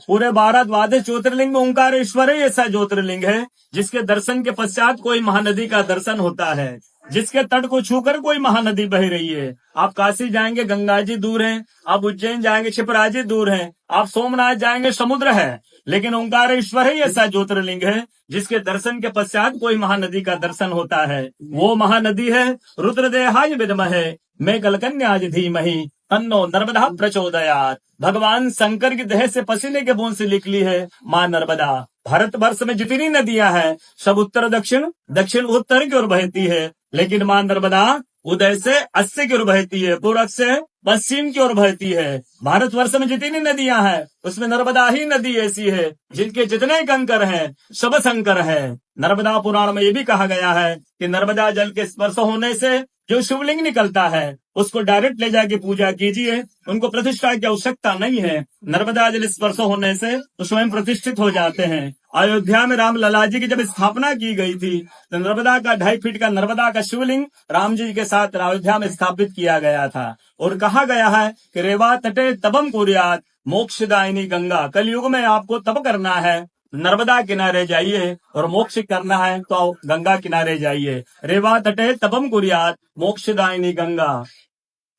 पूरे भारत द्वादश ज्योतिर्लिंग में ओंकारेश्वर ही ऐसा ज्योतिर्लिंग है जिसके दर्शन के पश्चात कोई महानदी का दर्शन होता है, जिसके तट को छूकर कोई महानदी बह रही है। आप काशी जाएंगे गंगा जी दूर हैं, आप उज्जैन जाएंगे क्षिप्रा जी दूर हैं, आप सोमनाथ जाएंगे समुद्र है, लेकिन ओंकारेश्वर ही ऐसा ज्योतिर्लिंग है जिसके दर्शन के पश्चात कोई महानदी का दर्शन होता है। वो महानदी है रुद्रदेहाय विद्महे मैं कलकन्याज धीमहि तन्नो नर्मदा प्रचोदयात्। भगवान शंकर की देह से पसीने के बूंद से निकली है माँ नर्मदा। भारत वर्ष में जितनी नदियां हैं सब उत्तर दक्षिण दक्षिण उत्तर की ओर बहती है, लेकिन माँ नर्मदा उदय से अस्सी की ओर बहती है, पूरब से पश्चिम की ओर बहती है। भारत वर्ष में जितनी नदियां हैं उसमें नर्मदा ही नदी ऐसी है जिनके जितने कंकर हैं सब शंकर है। नर्मदा पुराण में ये भी कहा गया है कि नर्मदा जल के स्पर्श होने से जो शिवलिंग निकलता है उसको डायरेक्ट ले जाके पूजा कीजिए, उनको प्रतिष्ठा की आवश्यकता नहीं है। नर्मदा जल स्पर्श होने से वो स्वयं प्रतिष्ठित हो जाते हैं। अयोध्या में राम लला जी की जब स्थापना की गई थी तो नर्मदा का 2.5 फीट का नर्मदा का शिवलिंग राम जी के साथ अयोध्या में स्थापित किया गया था। और कहा गया है कि रेवा तटे तपम कुर्यात् मोक्षदायिनी गंगा। कलयुग में आपको तप करना है, नर्मदा किनारे जाइए, और मोक्ष करना है तो गंगा किनारे जाइए। रेवा तटे तपम कुर्यात् मोक्षदायिनी गंगा।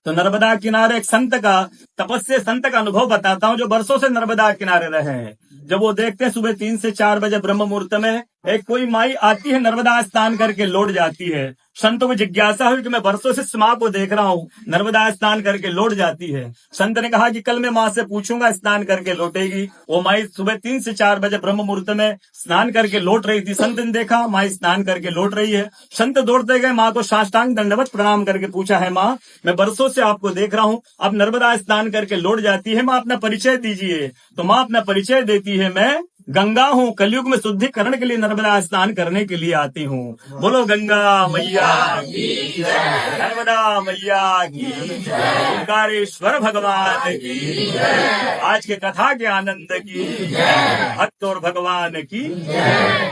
तो नर्मदा किनारे एक संत का तपस्या संत का अनुभव बताता हूँ जो वर्षों से नर्मदा किनारे रहे हैं। जब वो देखते हैं सुबह 3 से 4 बजे ब्रह्म मुहूर्त में एक कोई माई आती है, नर्मदा स्नान करके लौट जाती है। संतों को जिज्ञासा हुई कि मैं वर्षों से इस माँ को देख रहा हूँ, नर्मदा स्नान करके लौट जाती है। संत ने कहा कि कल मैं माँ से पूछूंगा, स्नान करके लौटेगी। वो माई सुबह 3 से 4 बजे ब्रह्म मुहूर्त में स्नान करके लौट रही थी। संत ने देखा माई स्नान करके लौट रही है। संत दौड़ते गए, माँ को साष्टांग दंडवत प्रणाम करके पूछा, है माँ मैं वर्षों से आपको देख रहा हूँ, अब नर्मदा स्नान करके लौट जाती है, माँ अपना परिचय दीजिए। तो माँ अपना परिचय देती है, मैं गंगा हूँ, कलयुग में शुद्धिकरण के लिए नर्मदा स्नान करने के लिए आती हूँ। बोलो गंगा मैया की जय, नर्मदा मैया की जय, ओंकारेश्वर भगवान की जय, आज के कथा के आनंद की जय, भक्त और भगवान की जय।